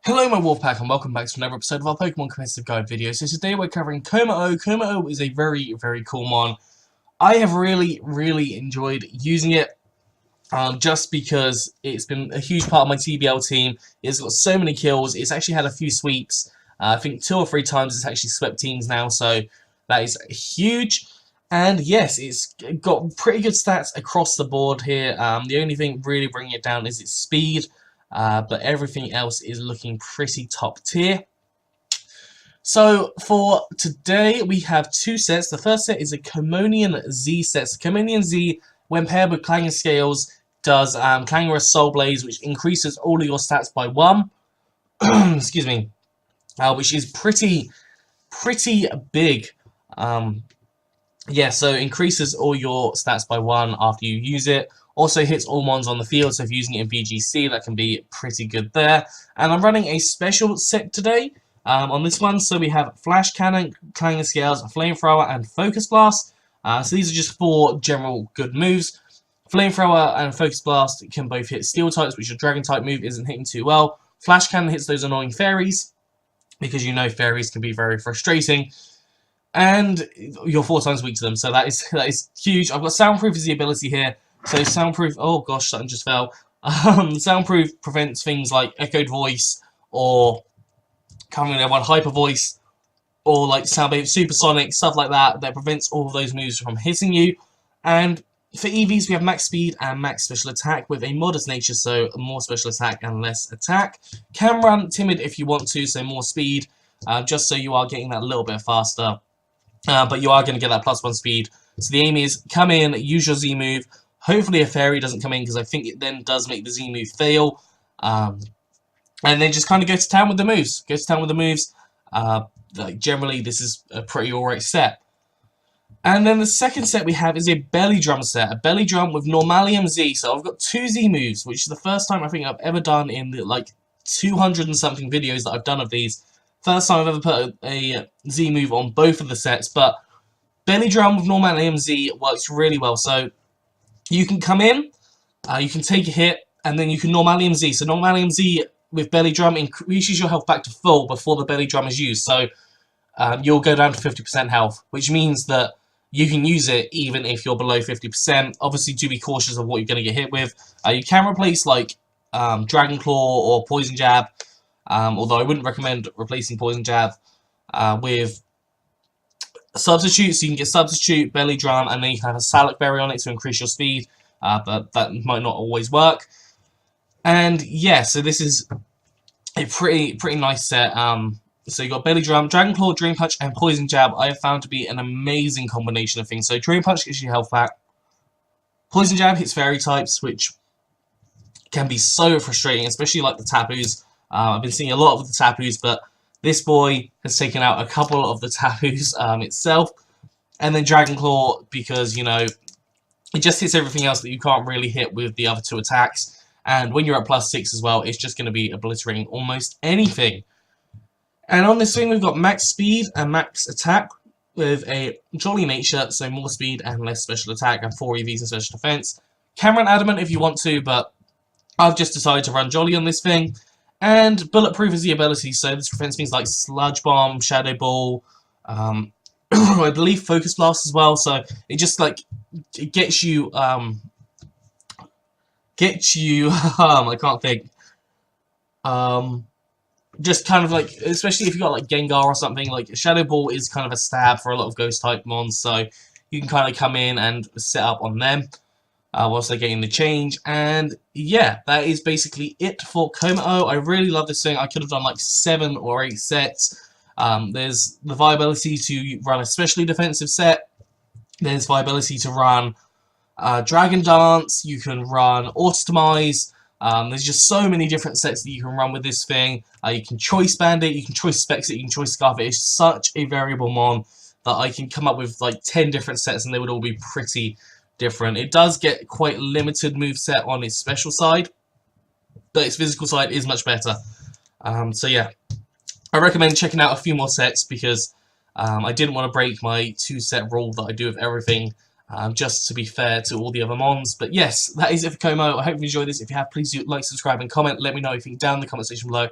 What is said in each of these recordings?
Hello my Wolfpack and welcome back to another episode of our Pokemon Competitive Guide video. So today we're covering Kommo-O. Kommo-O is a very cool mon. I have really enjoyed using it just because it's been a huge part of my TBL team. It's got so many kills. It's actually had a few sweeps. I think 2 or 3 times it's actually swept teams now, so that is huge. And yes, it's got pretty good stats across the board here. The only thing really bringing it down is its speed. But everything else is looking pretty top tier. So for today we have 2 sets. The first set is a Commonian Z set. So Commonian Z, when paired with Clangor Scales, does Clangorous Soul Blaze, which increases all of your stats by 1. Excuse me. Which is pretty big. Yeah, so increases all your stats by 1 after you use it. Also hits all mons on the field, so if you're using it in VGC, that can be pretty good there. And I'm running a special set today on this one. So we have Flash Cannon, Clangor Scales, Flamethrower, and Focus Blast. So these are just 4 general good moves. Flamethrower and Focus Blast can both hit Steel types, which your Dragon type move isn't hitting too well. Flash Cannon hits those annoying fairies, because you know fairies can be very frustrating. And you're 4 times weak to them, so that is huge. I've got Soundproof as the ability here. So Soundproof, oh gosh, something just fell. Soundproof prevents things like Echoed Voice, or coming there one Hyper Voice, or like Soundwave Supersonic, stuff like that, that prevents all of those moves from hitting you. And for EVs, we have Max Speed and Max Special Attack with a modest nature, so more special attack and less attack. Can run Timid if you want to, so more speed, just so you are getting that a little bit faster. But you are going to get that +1 speed. So the aim is come in, use your Z move. Hopefully a fairy doesn't come in, because I think it then does make the Z move fail. And then just kind of go to town with the moves. Go to town with the moves. Like generally, this is a pretty alright set. And then the second set we have is a Belly Drum set. A Belly Drum with Normalium Z. So I've got 2 Z moves, which is the first time I think I've ever done in the, like 200 and something videos that I've done of these. First time I've ever put a Z move on both of the sets. But Belly Drum with Normalium Z works really well. So you can come in, you can take a hit, and then you can Normalium Z. So Normalium Z with Belly Drum increases your health back to full before the Belly Drum is used. So you'll go down to 50% health, which means that you can use it even if you're below 50%. Obviously, do be cautious of what you're going to get hit with. You can replace like Dragon Claw or Poison Jab, although I wouldn't recommend replacing Poison Jab with Substitute. So you can get Substitute, Belly Drum, and then you can have a Salac Berry on it to increase your speed, but that might not always work. And yeah, so this is a pretty nice set. So you got Belly Drum, Dragon Claw, Dream Punch, and Poison Jab. I have found to be an amazing combination of things. So Dream Punch gives you health back. Poison Jab hits fairy types, which can be so frustrating, especially like the Tapus. I've been seeing a lot of the Tapus, but this boy has taken out a couple of the Tapus itself. And then Dragon Claw, because, you know, it just hits everything else that you can't really hit with the other 2 attacks. And when you're at +6 as well, it's just going to be obliterating almost anything. And on this thing, we've got Max Speed and Max Attack with a Jolly Nature, so more speed and less special attack, and 4 EVs and special defense. Can run Adamant if you want to, but I've just decided to run Jolly on this thing. And Bulletproof is the ability, so this prevents things like Sludge Bomb, Shadow Ball, I believe Focus Blast as well. So it just like it gets you I can't think. Just kind of like, especially if you got like Gengar or something, like Shadow Ball is kind of a stab for a lot of Ghost type mons, so you can kind of come in and set up on them whilst they're getting the change. And yeah, that is basically it for Kommo-O. I really love this thing. I could have done like 7 or 8 sets. There's the viability to run a specially defensive set. There's viability to run Dragon Dance. You can run Autotomize. There's just so many different sets that you can run with this thing. You can choice Bandit, you can choice Specs it, you can choice Scarf it. It's such a variable mon that I can come up with like 10 different sets and they would all be pretty different. It does get quite limited moveset on its special side, but its physical side is much better. So yeah, I recommend checking out a few more sets, because I didn't want to break my 2-set rule that I do with everything. Just to be fair to all the other mons. But yes, that is it for Kommo. I hope you enjoyed this. If you have, please do like, subscribe, and comment. Let me know if you down in the comment section below.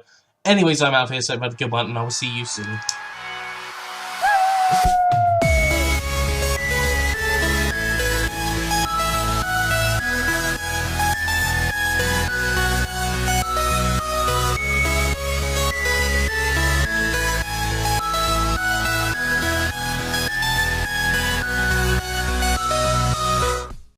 Anyways, I'm out of here, so have a good one, and I will see you soon.